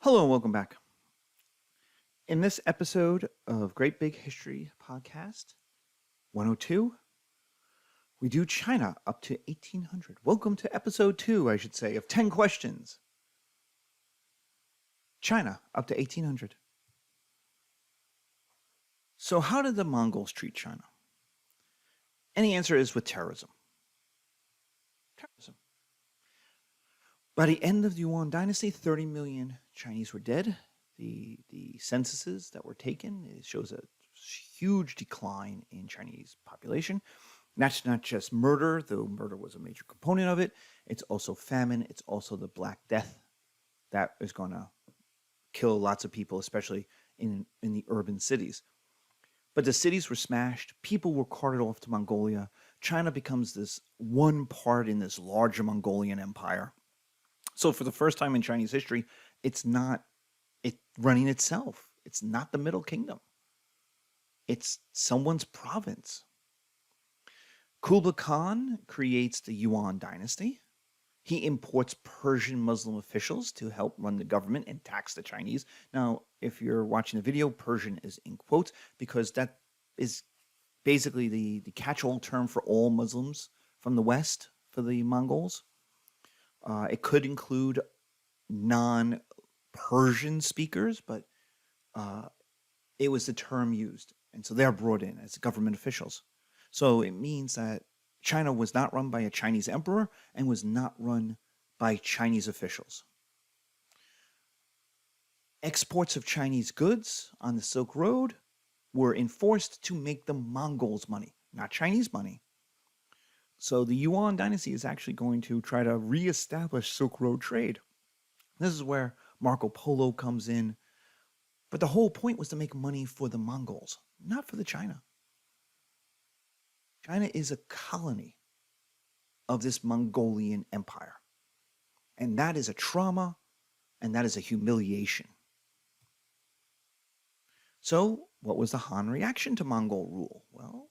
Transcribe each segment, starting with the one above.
Hello and welcome back. In this episode of Great Big History Podcast 102, we do China up to 1800. Welcome to episode 2, I should say, of 10 questions. China up to 1800. So how did the Mongols treat China? And the answer is with terrorism. Terrorism. By the end of the Yuan dynasty, 30 million Chinese were dead. The censuses that were taken, it shows a huge decline in Chinese population. That's not just murder, though murder was a major component of it. It's also famine. It's also the Black Death that is going to kill lots of people, especially in the urban cities. But the cities were smashed. People were carted off to Mongolia. China becomes this one part in this larger Mongolian empire. So for the first time in Chinese history, it's not running itself. It's not the Middle Kingdom. It's someone's province. Kublai Khan creates the Yuan dynasty. He imports Persian Muslim officials to help run the government and tax the Chinese. Now, if you're watching the video, Persian is in quotes because that is basically the catch-all term for all Muslims from the West for the Mongols. It could include non-Persian speakers, but it was the term used. And so they're brought in as government officials. So it means that China was not run by a Chinese emperor and was not run by Chinese officials. Exports of Chinese goods on the Silk Road were enforced to make the Mongols money, not Chinese money. So the Yuan dynasty is actually going to try to reestablish Silk Road trade. This is where Marco Polo comes in. But the whole point was to make money for the Mongols, not for the China. China is a colony of this Mongolian empire. And that is a trauma, and that is a humiliation. So what was the Han reaction to Mongol rule? Well,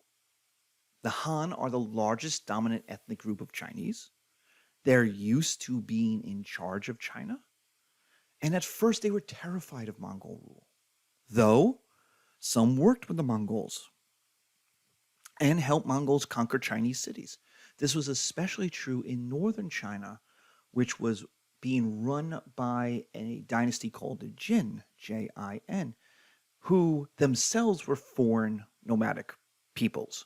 the Han are the largest dominant ethnic group of Chinese. They're used to being in charge of China. And at first they were terrified of Mongol rule, though some worked with the Mongols and helped Mongols conquer Chinese cities. This was especially true in northern China, which was being run by a dynasty called the Jin, Jin, who themselves were foreign nomadic peoples.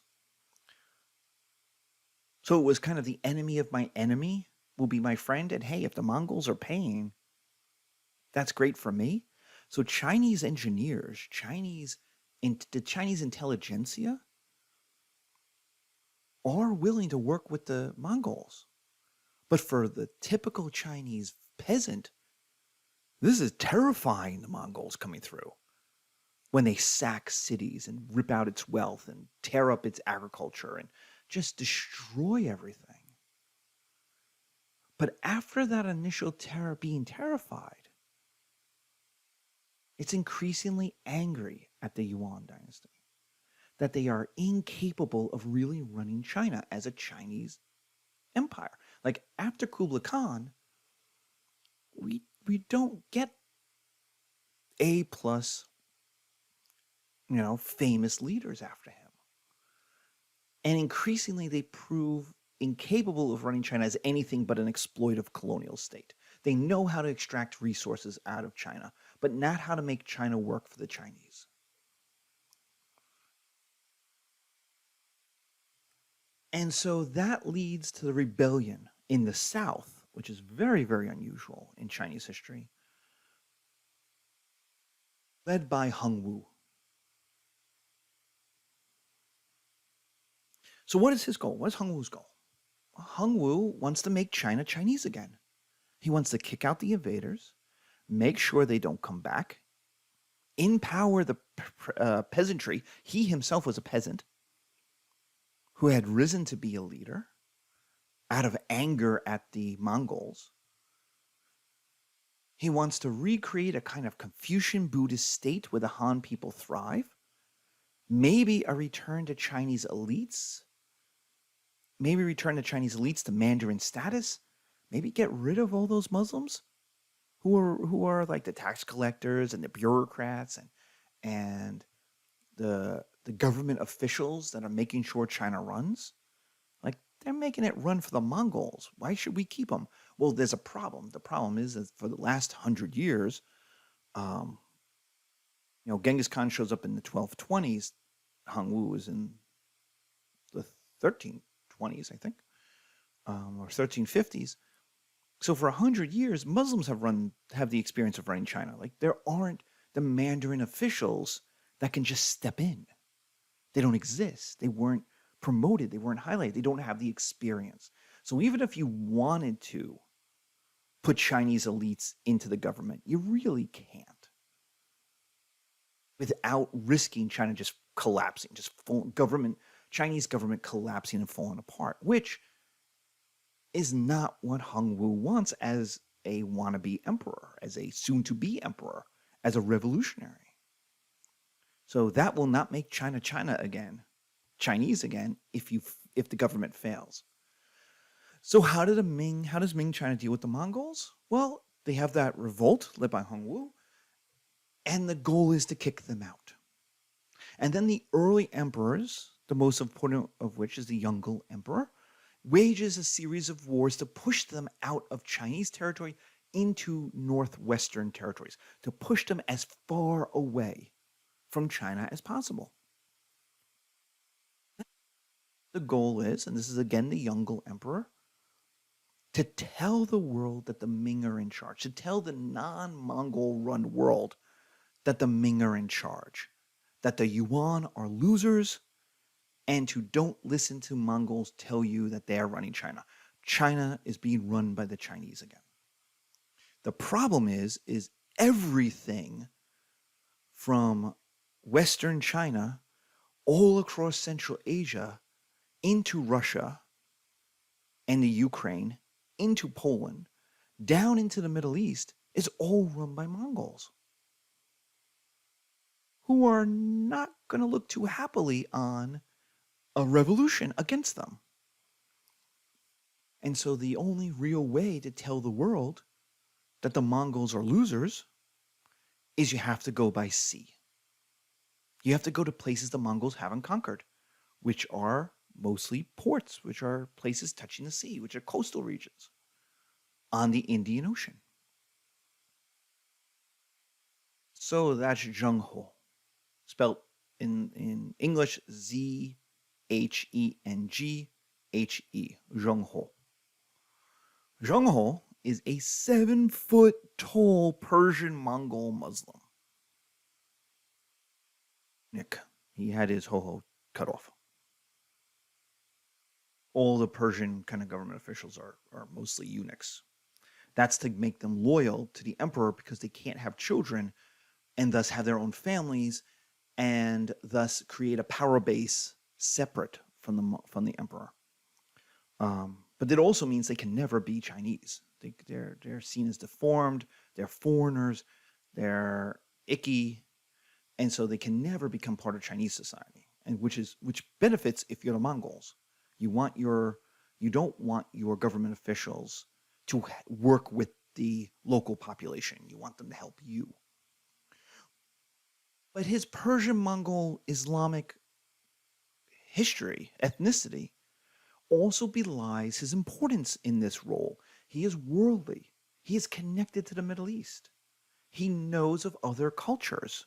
So it was kind of the enemy of my enemy will be my friend. And hey, if the Mongols are paying, that's great for me. So Chinese engineers, the Chinese intelligentsia are willing to work with the Mongols. But for the typical Chinese peasant, this is terrifying, the Mongols coming through. When they sack cities and rip out its wealth and tear up its agriculture and just destroy everything. But after that initial being terrified, it's increasingly angry at the Yuan dynasty that they are incapable of really running China as a Chinese empire. Like after Kublai Khan, we don't get A+, famous leaders after him. And increasingly they prove incapable of running China as anything but an exploitive colonial state. They know how to extract resources out of China, but not how to make China work for the Chinese. And so that leads to the rebellion in the south, which is very, very unusual in Chinese history, led by Hung Wu. So what is his goal? What is Hung Wu's goal? Hung Wu wants to make China Chinese again. He wants to kick out the invaders, make sure they don't come back, empower the peasantry. He himself was a peasant who had risen to be a leader out of anger at the Mongols. He wants to recreate a kind of Confucian Buddhist state where the Han people thrive. Maybe a return to Chinese elites. Maybe return the Chinese elites to Mandarin status. Maybe get rid of all those Muslims. who are like the tax collectors and the bureaucrats and the government officials that are making sure China runs. Like they're making it run for the Mongols. Why should we keep them? Well, there's a problem. The problem is that for the last 100 years, um, Genghis Khan shows up in the 1220s. Hongwu is in the 1320s, I think, or 1350s. So for 100 years, Muslims have the experience of running China. Like there aren't the Mandarin officials that can just step in. They don't exist. They weren't promoted. They weren't highlighted. They don't have the experience. So even if you wanted to put Chinese elites into the government, you really can't without risking China just collapsing, Chinese government collapsing and falling apart, which is not what Hongwu wants as a wannabe emperor, as a soon-to-be emperor, as a revolutionary. So that will not make China China again, Chinese again, if the government fails. So how does Ming China deal with the Mongols? Well, they have that revolt led by Hongwu, and the goal is to kick them out. And then the early emperors, the most important of which is the Yongle emperor, wages a series of wars to push them out of Chinese territory into northwestern territories, to push them as far away from China as possible. The goal is, and this is again the Yongle emperor, to tell the world that the Ming are in charge, to tell the non-Mongol run world that the Ming are in charge, that the Yuan are losers, and to don't listen to Mongols tell you that they are running China. China is being run by the Chinese again. The problem is everything from Western China all across Central Asia into Russia and the Ukraine, into Poland, down into the Middle East is all run by Mongols, who are not going to look too happily on a revolution against them. And so the only real way to tell the world that the Mongols are losers is you have to go by sea. You have to go to places the Mongols haven't conquered, which are mostly ports, which are places touching the sea, which are coastal regions on the Indian Ocean. So that's Zhongho, spelled in English Zhenghe, Zhongho. Zhongho is a 7-foot tall Persian Mongol Muslim. Nick, he had his ho-ho cut off. All the Persian kind of government officials are mostly eunuchs. That's to make them loyal to the emperor because they can't have children and thus have their own families and thus create a power base separate from the emperor. But it also means they can never be Chinese. They're seen as deformed. They're foreigners. They're icky, and so they can never become part of Chinese society. And which benefits if you're the Mongols. You don't want your government officials to work with the local population. You want them to help you. But his Persian Mongol Islamic history, ethnicity, also belies his importance in this role. He is worldly. He is connected to the Middle East. He knows of other cultures,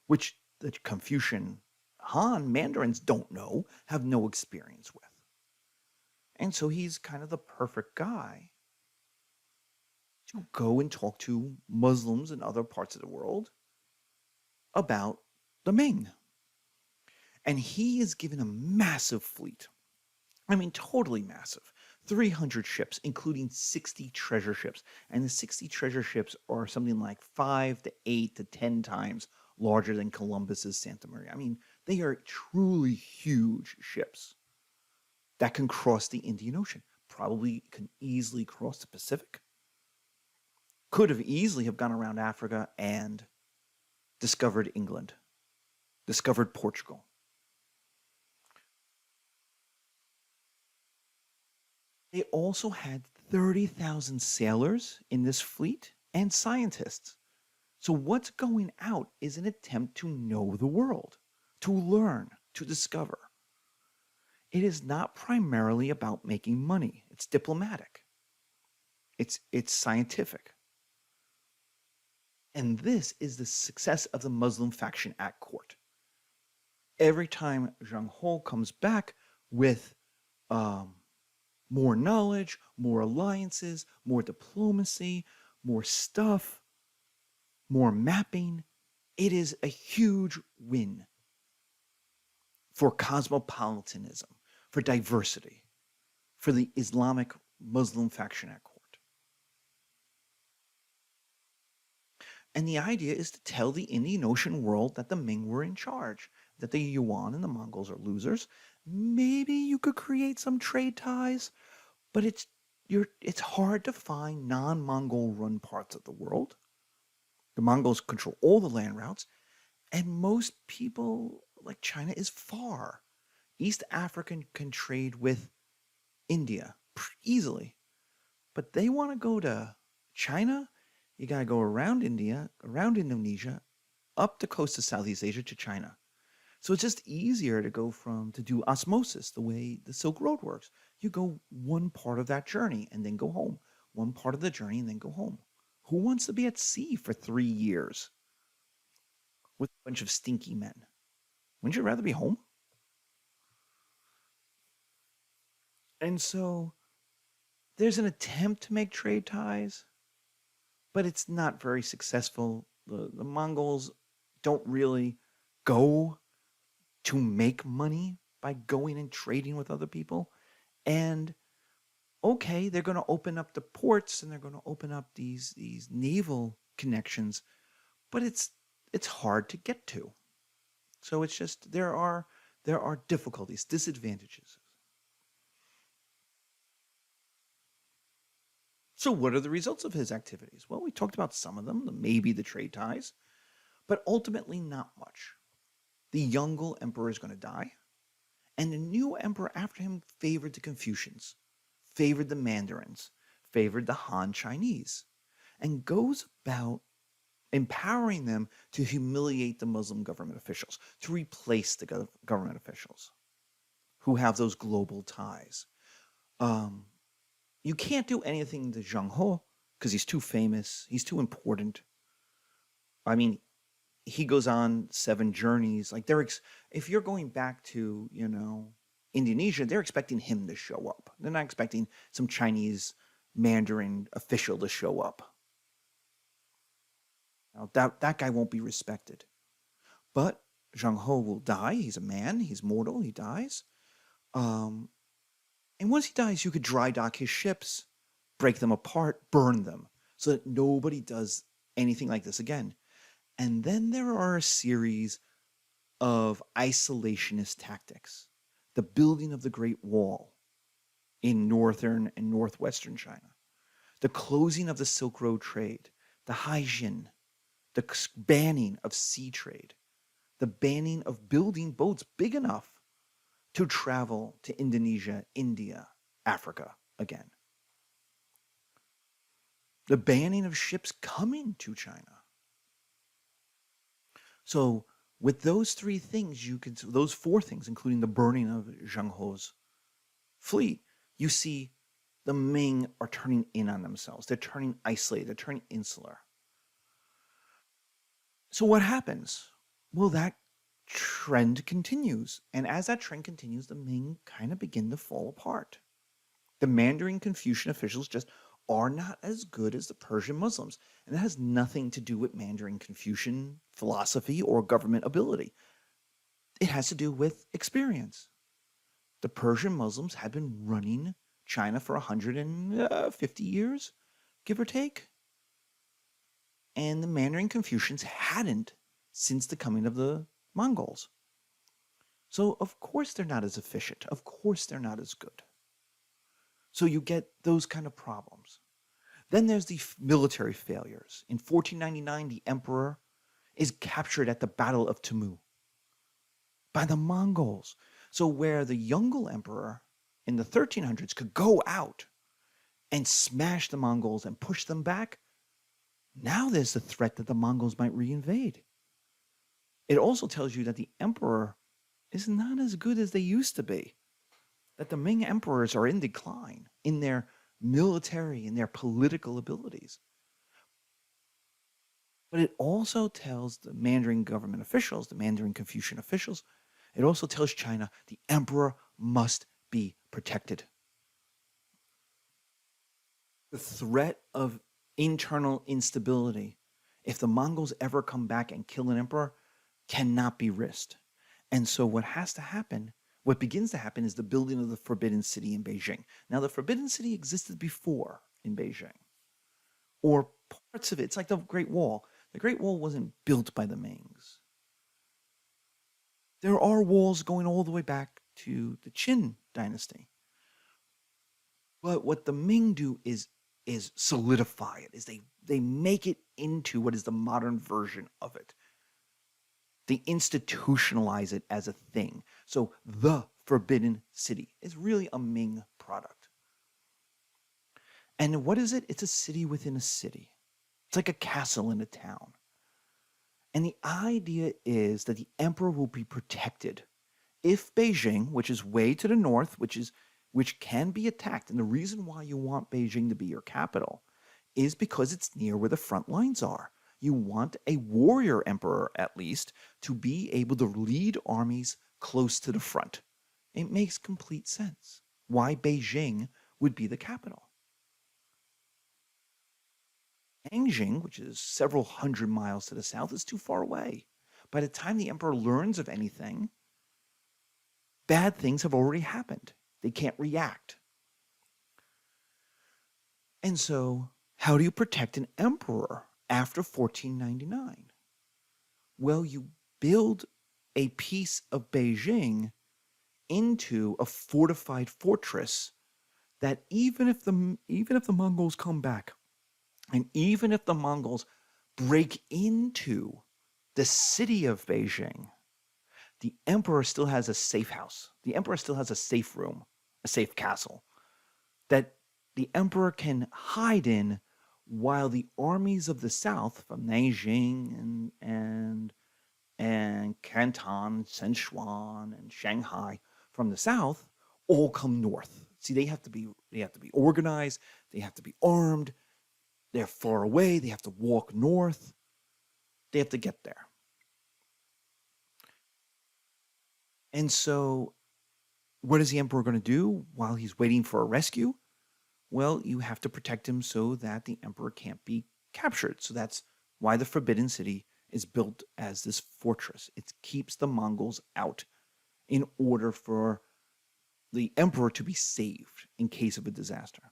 which the Confucian Han Mandarins don't know, have no experience with. And so he's kind of the perfect guy to go and talk to Muslims in other parts of the world about the Ming. And he is given a massive fleet. I mean, totally massive. 300 ships, including 60 treasure ships. And the 60 treasure ships are something like 5 to 8 to 10 times larger than Columbus's Santa Maria. I mean, they are truly huge ships that can cross the Indian Ocean. Probably can easily cross the Pacific. Could have easily have gone around Africa and discovered England, discovered Portugal. They also had 30,000 sailors in this fleet and scientists. So what's going out is an attempt to know the world, to learn, to discover. It is not primarily about making money. It's diplomatic. It's scientific. And this is the success of the Muslim faction at court. Every time Zhongho comes back with more knowledge, more alliances, more diplomacy, more stuff, more mapping, it is a huge win for cosmopolitanism, for diversity, for the Islamic Muslim faction at court. And the idea is to tell the Indian Ocean world that the Ming were in charge, that the Yuan and the Mongols are losers. Maybe you could create some trade ties, but it's hard to find non-Mongol run parts of the world. The Mongols control all the land routes, and most people, like China, is far. East Africa can trade with India easily, but they want to go to China. You got to go around India, around Indonesia, up the coast of Southeast Asia to China. So it's just easier to do osmosis the way the Silk Road works. You go one part of that journey and then go home. One part of the journey and then go home. Who wants to be at sea for 3 years with a bunch of stinky men? Wouldn't you rather be home? And so there's an attempt to make trade ties, but it's not very successful. The Mongols don't really go to make money by going and trading with other people. And okay, they're going to open up the ports and they're going to open up these naval connections, but it's hard to get to. So it's just there are difficulties, disadvantages. So what are the results of his activities? Well, we talked about some of them, maybe the trade ties, but ultimately not much. The Yongle emperor is going to die, and the new emperor after him favored the Confucians, favored the Mandarins, favored the Han Chinese, and goes about empowering them to humiliate the Muslim government officials, to replace the government officials who have those global ties. You can't do anything to Zhongho because he's too famous, he's too important. I mean, he goes on 7 journeys. Like if you're going back to, Indonesia, they're expecting him to show up. They're not expecting some Chinese Mandarin official to show up. Now, that guy won't be respected. But Zhongho will die. He's a man. He's mortal. He dies. And once he dies, you could dry dock his ships, break them apart, burn them, so that nobody does anything like this again. And then there are a series of isolationist tactics. The building of the Great Wall in northern and northwestern China. The closing of the Silk Road trade. The Haijin. The banning of sea trade. The banning of building boats big enough to travel to Indonesia, India, Africa again. The banning of ships coming to China. So with those 3 things, those 4 things, including the burning of Zhongho's fleet, you see the Ming are turning in on themselves. They're turning isolated. They're turning insular. So what happens? Well, that trend continues. And as that trend continues, the Ming kind of begin to fall apart. The Mandarin Confucian officials just are not as good as the Persian Muslims. And it has nothing to do with Mandarin Confucian philosophy or government ability. It has to do with experience. The Persian Muslims had been running China for 150 years, give or take. And the Mandarin Confucians hadn't since the coming of the Mongols. So of course they're not as efficient. Of course they're not as good. So you get those kind of problems. Then there's the military failures. In 1499, the emperor is captured at the Battle of Tumu by the Mongols. So where the Yongle emperor in the 1300s could go out and smash the Mongols and push them back, Now there's the threat that the Mongols might reinvade. It also tells you that the emperor is not as good as they used to be, that the Ming emperors are in decline in their military and their political abilities. But it also tells the Mandarin government officials, the Mandarin Confucian officials, it also tells China the emperor must be protected. The threat of internal instability, if the Mongols ever come back and kill an emperor, cannot be risked. And so what has to happen, what begins to happen, is the building of the Forbidden City in Beijing. Now, the Forbidden City existed before in Beijing, or parts of it. It's like the Great Wall. The Great Wall wasn't built by the Mings. There are walls going all the way back to the Qin dynasty. But what the Ming do is solidify it, is they make it into what is the modern version of it. They institutionalize it as a thing. So the Forbidden City is really a Ming product. And what is it? It's a city within a city. It's like a castle in a town. And the idea is that the emperor will be protected if Beijing, which is way to the north, which can be attacked, and the reason why you want Beijing to be your capital is because it's near where the front lines are. You want a warrior emperor, at least, to be able to lead armies close to the front. It makes complete sense why Beijing would be the capital. Nanjing, which is several hundred miles to the south, is too far away. By the time the emperor learns of anything, bad things have already happened. They can't react. And so, how do you protect an emperor after 1499? Well, you build a piece of Beijing into a fortified fortress that even if the Mongols come back, and even if the Mongols break into the city of Beijing, the emperor still has a safe house. The emperor still has a safe room, a safe castle that the emperor can hide in while the armies of the south from Nanjing and Canton, Sichuan, and Shanghai from the south all come north. See, they have to be organized, they have to be armed, they're far away, they have to walk north, they have to get there. And so, what is the emperor going to do while he's waiting for a rescue? Well, you have to protect him so that the emperor can't be captured. So that's why the Forbidden City is built as this fortress. It keeps the Mongols out in order for the emperor to be saved in case of a disaster.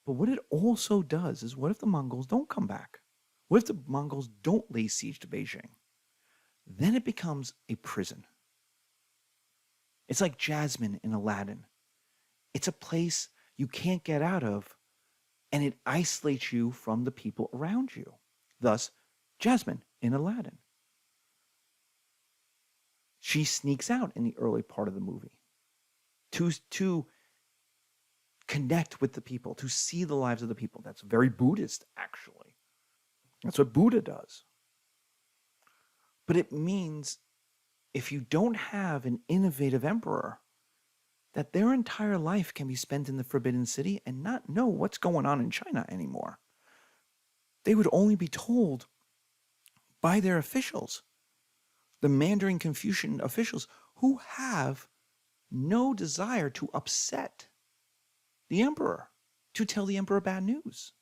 But what it also does is, what if the Mongols don't come back? What if the Mongols don't lay siege to Beijing? Then it becomes a prison. It's like Jasmine in Aladdin. It's a place you can't get out of, and it isolates you from the people around you. Thus, Jasmine in Aladdin. She sneaks out in the early part of the movie to connect with the people, to see the lives of the people. That's very Buddhist, actually. That's what Buddha does. But it means if you don't have an innovative emperor, that their entire life can be spent in the Forbidden City and not know what's going on in China anymore. They would only be told by their officials, the Mandarin Confucian officials, who have no desire to upset the emperor, to tell the emperor bad news.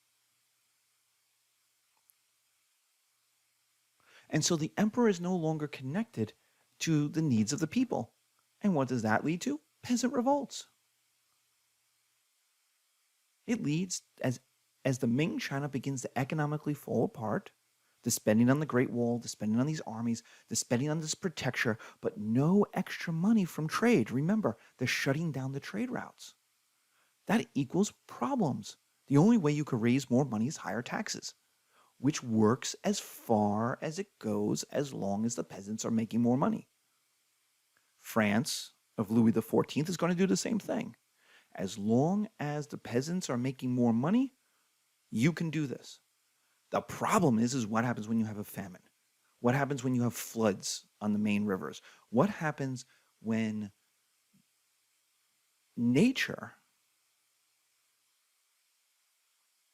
And so the emperor is no longer connected to the needs of the people. And what does that lead to? Peasant revolts. It leads, as the Ming China begins to economically fall apart, the spending on the Great Wall, the spending on these armies, the spending on this protection, but no extra money from trade. Remember, they're shutting down the trade routes. That equals problems. The only way you could raise more money is higher taxes, which works as far as it goes as long as the peasants are making more money. France of Louis XIV is going to do the same thing. As long as the peasants are making more money, you can do this. The problem is what happens when you have a famine? What happens when you have floods on the main rivers? What happens when nature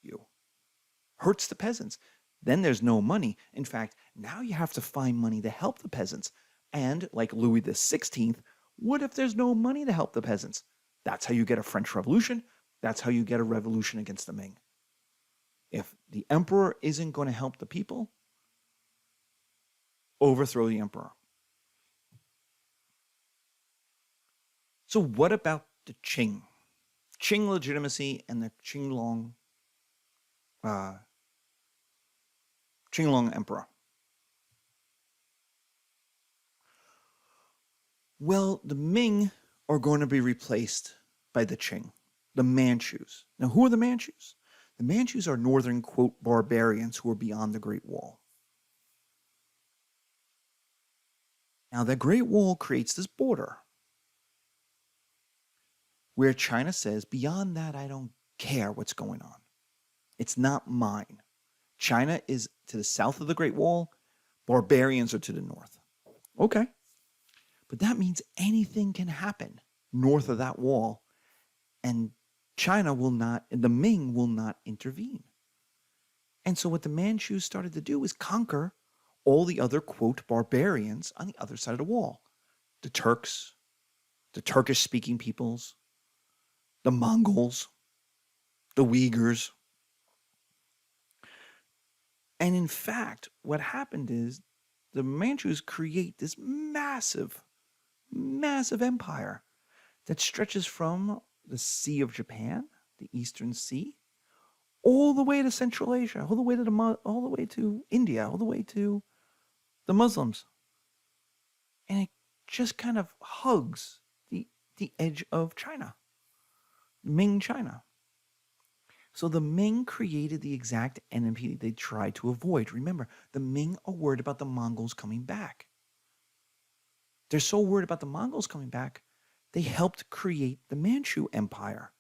you hurts the peasants? Then there's no money. In fact, now you have to find money to help the peasants. And like Louis XVI, what if there's no money to help the peasants? That's how you get a French Revolution. That's how you get a revolution against the Ming. If the emperor isn't going to help the people, overthrow the emperor. So what about the Qing? Qing legitimacy and the Qinglong emperor. Well, the Ming are going to be replaced by the Qing, the Manchus. Now, who are the Manchus? The Manchus are northern, quote, barbarians who are beyond the Great Wall. Now, the Great Wall creates this border where China says, beyond that, I don't care what's going on. It's not mine. China is to the south of the Great Wall. Barbarians are to the north. Okay. But that means anything can happen north of that wall, and China will not, the Ming will not intervene. And so what the Manchus started to do is conquer all the other, quote, barbarians on the other side of the wall. The Turks, the Turkish-speaking peoples, the Mongols, the Uyghurs. And in fact, what happened is the Manchus create this massive empire that stretches from the Sea of Japan, the Eastern Sea, all the way to Central Asia, all the way to India, all the way to the Muslims. And it just kind of hugs the edge of China, Ming China. So the Ming created the exact enemy they tried to avoid. Remember, the Ming are worried about the Mongols coming back. They're so worried about the Mongols coming back, they helped create the Manchu Empire,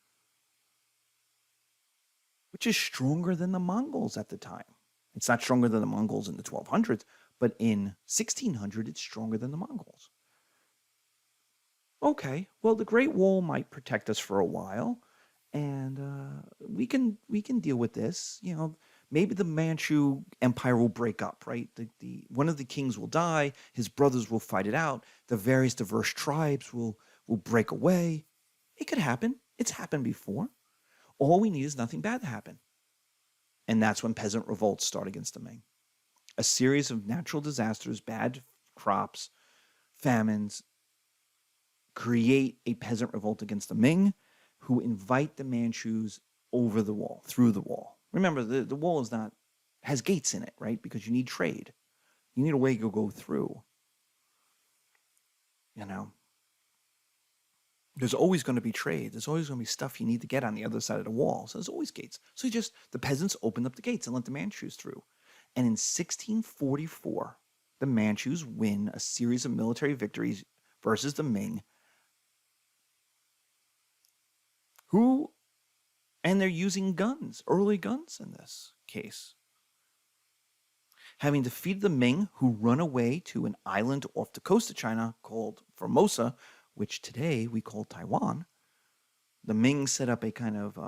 which is stronger than the Mongols at the time. It's not stronger than the Mongols in the 1200s, but in 1600, it's stronger than the Mongols. Okay, well, the Great Wall might protect us for a while, and we can deal with this. You know, maybe the Manchu Empire will break up, right? One of the kings will die, his brothers will fight it out, the various diverse tribes will break away. It could happen. It's happened before. All we need is nothing bad to happen. And that's when peasant revolts start against the Ming. A series of natural disasters, bad crops, famines, create a peasant revolt against the Ming, who invite the Manchus over the wall, through the wall. Remember, the wall has gates in it, right? Because you need trade. You need a way to go through. You know, there's always going to be trade. There's always going to be stuff you need to get on the other side of the wall. So there's always gates. So the peasants opened up the gates and let the Manchus through. And in 1644, the Manchus win a series of military victories versus the Ming, and they're using guns, early guns in this case. Having defeated the Ming, who run away to an island off the coast of China called Formosa, which today we call Taiwan, the Ming set up a kind of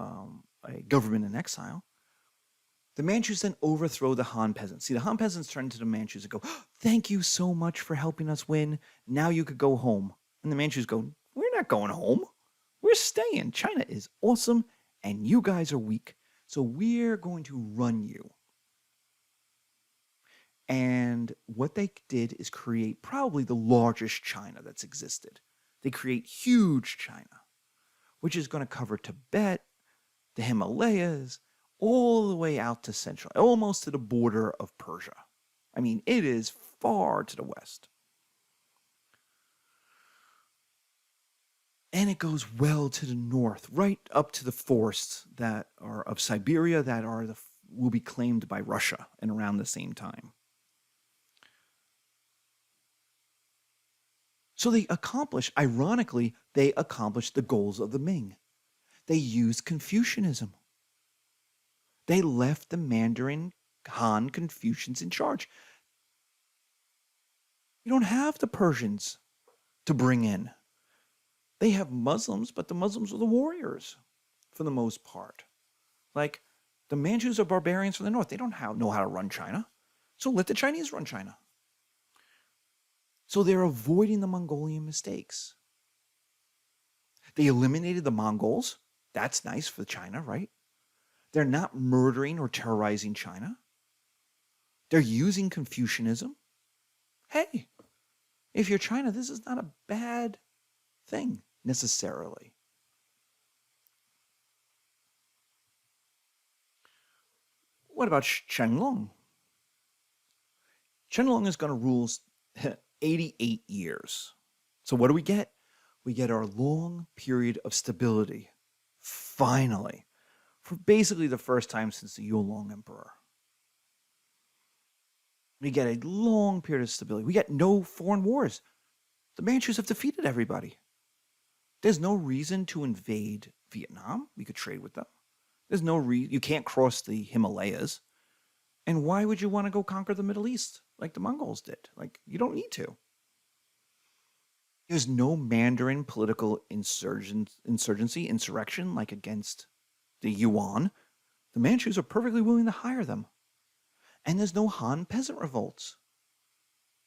a government in exile. The Manchus then overthrow the Han peasants. See, the Han peasants turn to the Manchus and go, "Thank you so much for helping us win. Now you could go home." And the Manchus go, "We're not going home. We're staying. China is awesome, and you guys are weak. So we're going to run you." And what they did is create probably the largest China that's existed. They create huge China, which is going to cover Tibet, the Himalayas, all the way out to Central, almost to the border of Persia. I mean, it is far to the west. And it goes well to the north, right up to the forests that are of Siberia that will be claimed by Russia and around the same time. So ironically, they accomplished the goals of the Ming. They used Confucianism. They left the Mandarin Han Confucians in charge. You don't have the Persians to bring in. They have Muslims, but the Muslims are the warriors for the most part. Like, the Manchus are barbarians from the north. They don't know how to run China. So let the Chinese run China. So they're avoiding the Mongolian mistakes. They eliminated the Mongols. That's nice for China, right? They're not murdering or terrorizing China. They're using Confucianism. Hey, if you're China, this is not a bad thing necessarily. What about Qinglong? Qinglong is going to rule 88 years. So what do we get? We get our long period of stability, finally, for basically the first time since the Yongle Emperor. We get a long period of stability. We get no foreign wars. The Manchus have defeated everybody. There's no reason to invade Vietnam. We could trade with them. There's no reason. You can't cross the Himalayas. And why would you want to go conquer the Middle East like the Mongols did? Like, you don't need to. There's no Mandarin political insurrection like against the Yuan. The Manchus are perfectly willing to hire them. And there's no Han peasant revolts.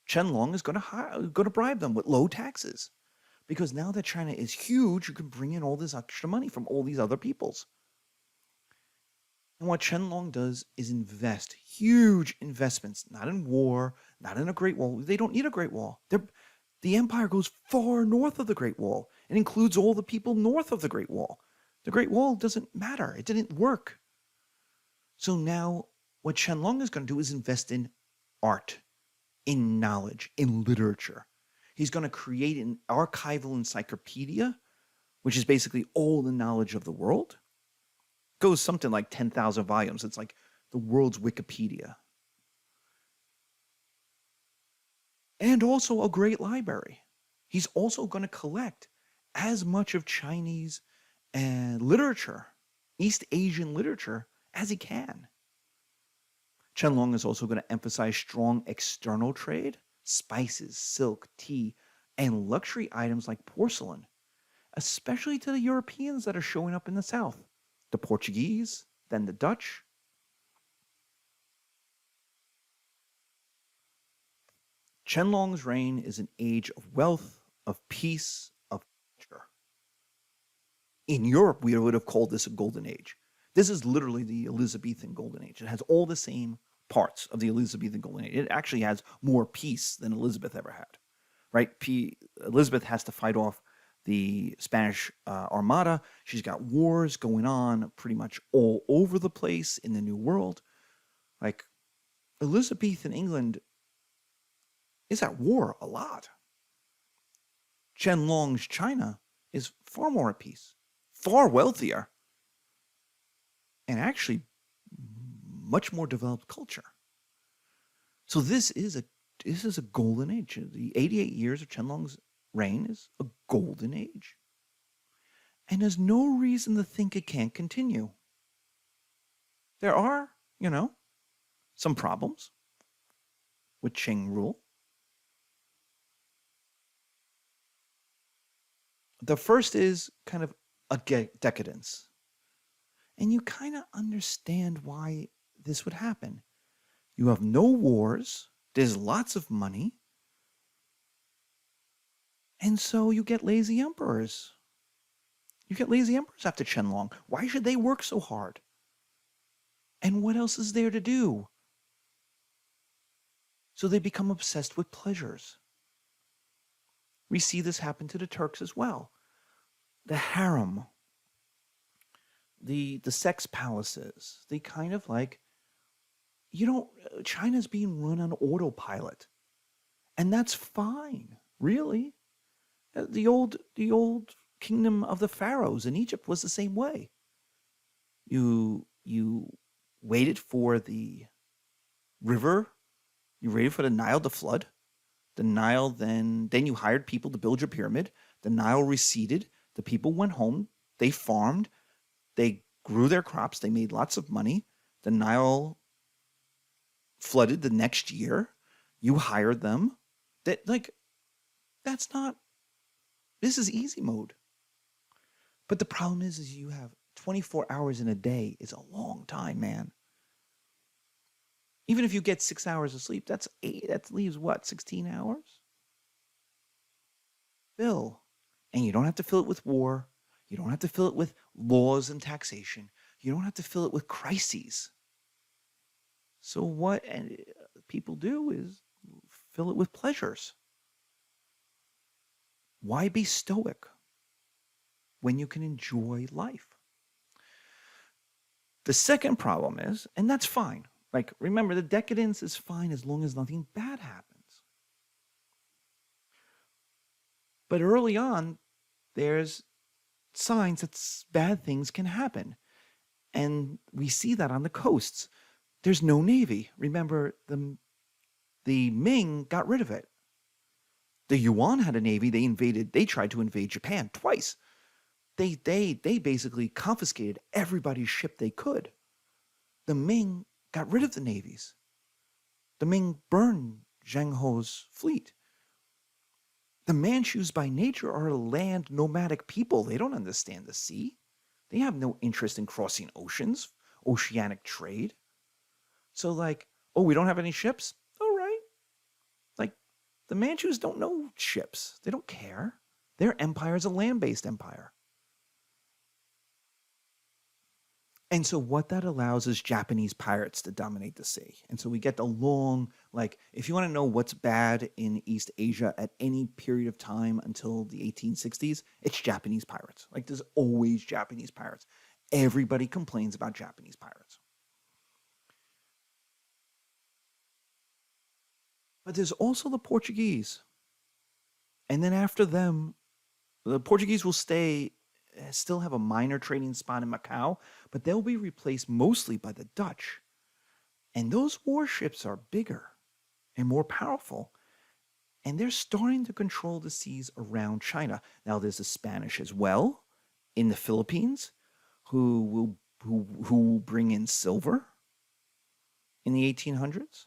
Qinglong is going to bribe them with low taxes. Because now that China is huge, you can bring in all this extra money from all these other peoples. And what Qinglong does is invest huge investments, not in war, not in a Great Wall. They don't need a Great Wall. The empire goes far north of the Great Wall. It includes all the people north of the Great Wall. The Great Wall doesn't matter. It didn't work. So now what Qinglong is going to do is invest in art, in knowledge, in literature. He's going to create an archival encyclopedia, which is basically all the knowledge of the world. It goes something like 10,000 volumes. It's like the world's Wikipedia. And also a great library. He's also going to collect as much of Chinese literature, East Asian literature, as he can. Qinglong is also going to emphasize strong external trade, spices, silk, tea, and luxury items like porcelain, especially to the Europeans that are showing up in the south, the Portuguese, then the Dutch. Qinglong's reign is an age of wealth, of peace, of culture. In Europe, we would have called this a golden age. This is literally the Elizabethan golden age. It has all the same parts of the Elizabethan golden age. It actually has more peace than Elizabeth ever had, right? Elizabeth has to fight off the Spanish Armada. She's got wars going on pretty much all over the place in the New World. Like, Elizabethan England is at war a lot. Qinglong's China is far more at peace, far wealthier, and actually much more developed culture. So this is a golden age. The 88 years of Qinglong's reign is a golden age. And there's no reason to think it can't continue. There are, some problems with Qing rule. The first is kind of a decadence. And you kind of understand why this would happen. You have no wars, there's lots of money, and so you get lazy emperors. You get lazy emperors after Qinglong. Why should they work so hard? And what else is there to do? So they become obsessed with pleasures. We see this happen to the Turks as well. The harem, the sex palaces, they kind of like, China's being run on autopilot. And that's fine, really. The old kingdom of the pharaohs in Egypt was the same way. You waited for the river, you waited for the Nile to flood. The Nile then you hired people to build your pyramid. The Nile receded. The people went home. They farmed. They grew their crops. They made lots of money. The Nile flooded the next year. You hired them. That's not, this is easy mode. But the problem is you have 24 hours in a day is a long time, man. Even if you get 6 hours of sleep, that's eight. That leaves what, 16 hours? Fill. And you don't have to fill it with war. You don't have to fill it with laws and taxation. You don't have to fill it with crises. So what people do is fill it with pleasures. Why be stoic when you can enjoy life? The second problem is, and that's fine. Like, remember, the decadence is fine as long as nothing bad happens. But early on, there's signs that bad things can happen. And we see that on the coasts. There's no navy. Remember, the Ming got rid of it. The Yuan had a navy. They tried to invade Japan twice. They basically confiscated everybody's ship they could. The Ming got rid of the navies. The Ming burned Zhengho's fleet. The Manchus by nature are a land nomadic people. They don't understand the sea. They have no interest in crossing oceans, oceanic trade. So like, oh, we don't have any ships? All right. Like, the Manchus don't know ships. They don't care. Their empire is a land-based empire. And so what that allows is Japanese pirates to dominate the sea. And so we get the long, like, if you want to know what's bad in East Asia at any period of time until the 1860s, it's Japanese pirates. Like, there's always Japanese pirates. Everybody complains about Japanese pirates. But there's also the Portuguese. And then after them, the Portuguese will still have a minor trading spot in Macau, but they'll be replaced mostly by the Dutch. And those warships are bigger and more powerful. And they're starting to control the seas around China. Now there's the Spanish as well in the Philippines who bring in silver in the 1800s,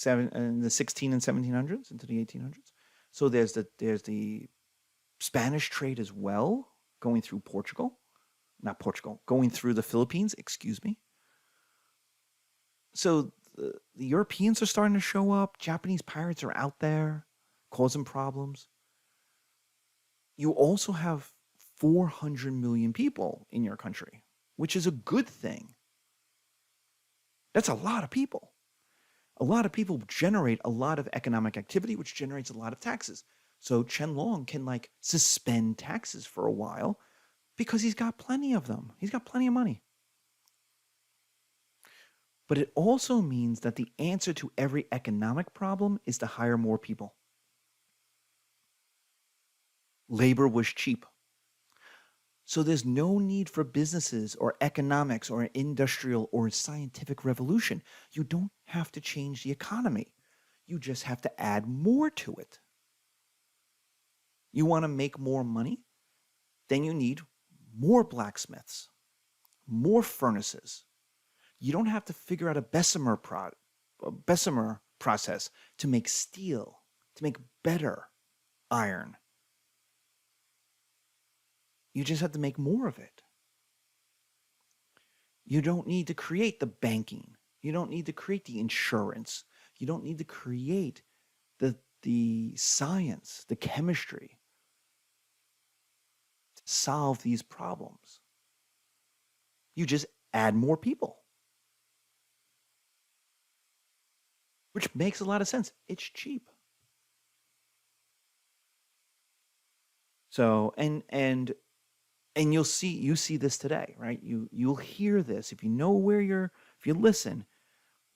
in the 16 and 1700s into the 1800s. So there's the Spanish trade as well, going through going through the Philippines, excuse me. So the Europeans are starting to show up. Japanese pirates are out there causing problems. You also have 400 million people in your country, which is a good thing. That's a lot of people. A lot of people generate a lot of economic activity, which generates a lot of taxes. So Qinglong can like suspend taxes for a while because he's got plenty of them. He's got plenty of money. But it also means that the answer to every economic problem is to hire more people. Labor was cheap. So there's no need for businesses or economics or an industrial or scientific revolution. You don't have to change the economy. You just have to add more to it. You want to make more money? Then you need more blacksmiths, more furnaces. You don't have to figure out a Bessemer process to make steel, to make better iron. You just have to make more of it. You don't need to create the banking. You don't need to create the insurance. You don't need to create the science, the chemistry to solve these problems. You just add more people. Which makes a lot of sense. It's cheap. So, and you see this today, right? You'll hear this if you listen,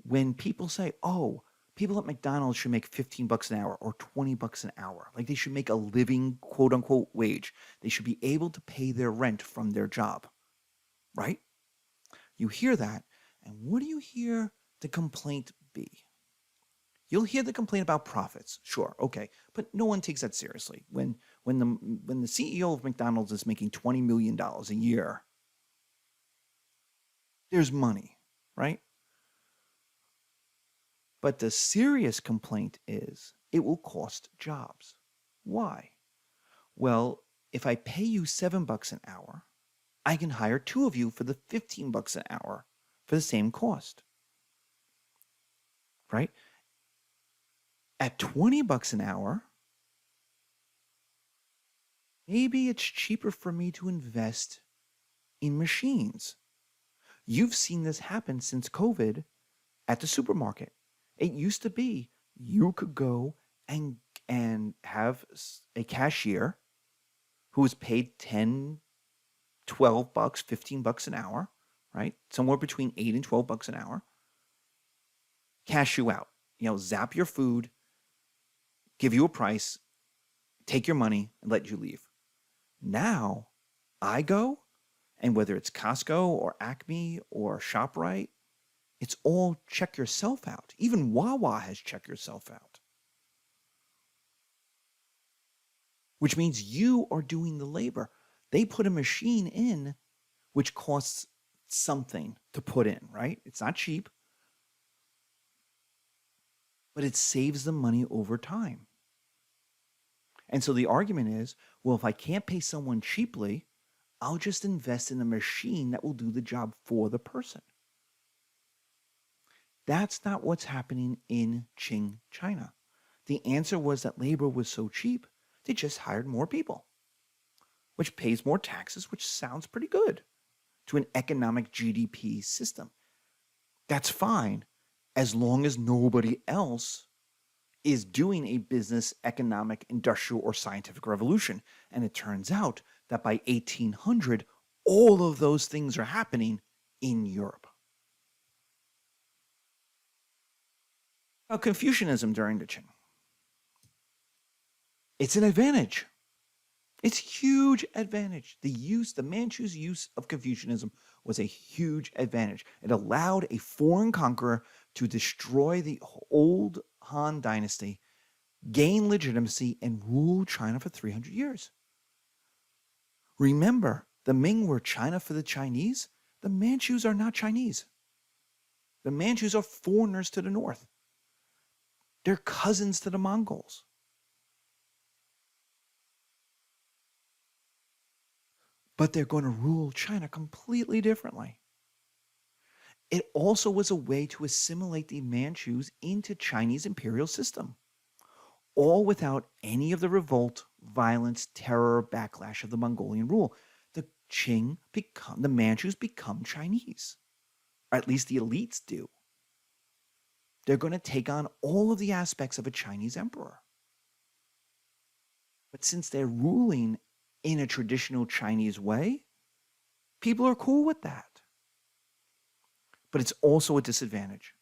when people say, "Oh, people at McDonald's should make $15 an hour or $20 an hour. Like they should make a living, quote unquote, wage. They should be able to pay their rent from their job." Right? You hear that, and what do you hear the complaint be? You'll hear the complaint about profits, sure, okay, but no one takes that seriously. When the CEO of McDonald's is making $20 million a year, there's money, right? But the serious complaint is it will cost jobs. Why? Well, if I pay you $7 an hour, I can hire two of you for the $15 an hour for the same cost. Right? At $20 an hour, maybe it's cheaper for me to invest in machines. You've seen this happen since COVID at the supermarket. It used to be you could go and have a cashier who was paid 10, 12 bucks, 15 bucks an hour, right? Somewhere between 8 and 12 bucks an hour. Cash you out. Zap your food, give you a price, take your money, and let you leave. Now, I go, and whether it's Costco or Acme or ShopRite, it's all check yourself out. Even Wawa has check yourself out. Which means you are doing the labor. They put a machine in which costs something to put in, right? It's not cheap, but it saves them money over time. And so the argument is, well, if I can't pay someone cheaply, I'll just invest in a machine that will do the job for the person. That's not what's happening in Qing China. The answer was that labor was so cheap, they just hired more people, which pays more taxes, which sounds pretty good to an economic GDP system. That's fine as long as nobody else is doing a business, economic, industrial, or scientific revolution. And it turns out that by 1800, all of those things are happening in Europe. Now, Confucianism during the Qing. It's an advantage. It's a huge advantage. The Manchus' use of Confucianism was a huge advantage. It allowed a foreign conqueror to destroy the old Han dynasty, gain legitimacy, and rule China for 300 years. Remember, the Ming were China for the Chinese. The Manchus are not Chinese. The Manchus are foreigners to the north. They're cousins to the Mongols. But they're going to rule China completely differently. It also was a way to assimilate the Manchus into Chinese imperial system, all without any of the revolt, violence, terror, backlash of the Mongolian rule. The Manchus become Chinese, or at least the elites do. They're going to take on all of the aspects of a Chinese emperor. But since they're ruling in a traditional Chinese way, people are cool with that. But it's also a disadvantage.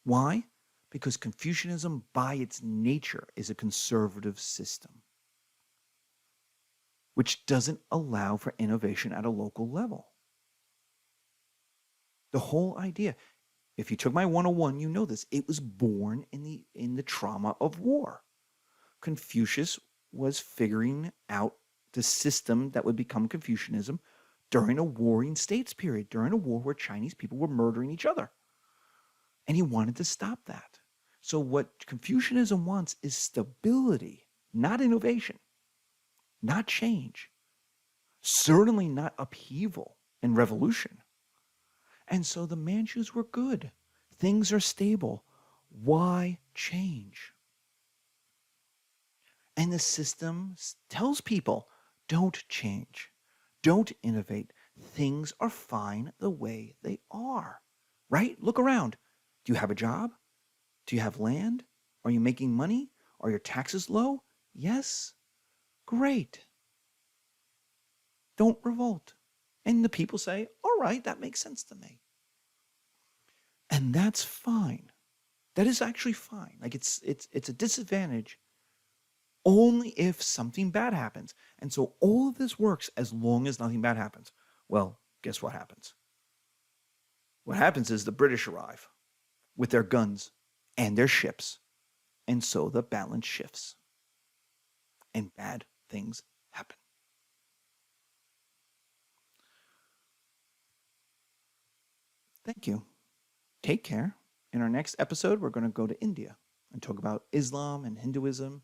Why? Because Confucianism, by its nature, is a conservative system, which doesn't allow for innovation at a local level. The whole idea, if you took my 101, you know this, it was born in the trauma of war. Confucius was figuring out the system that would become Confucianism during a warring states period, during a war where Chinese people were murdering each other. And he wanted to stop that. So what Confucianism wants is stability, not innovation, not change, certainly not upheaval and revolution. And so the Manchus were good. Things are stable. Why change? And the system tells people, don't change. Don't innovate. Things are fine the way they are. Right? Look around. Do you have a job? Do you have land? Are you making money? Are your taxes low? Yes? Great. Don't revolt. And the people say, all right, that makes sense to me. And that's fine. That is actually fine. Like it's a disadvantage only if something bad happens. And so all of this works as long as nothing bad happens. Well, guess what happens? What happens is the British arrive with their guns and their ships. And so the balance shifts. And bad things happen. Thank you. Take care. And in our next episode, we're going to go to India and talk about Islam and Hinduism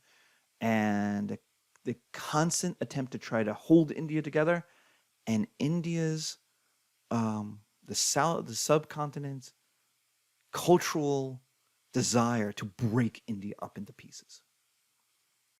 and the constant attempt to try to hold India together, and India's the subcontinent's cultural desire to break India up into pieces.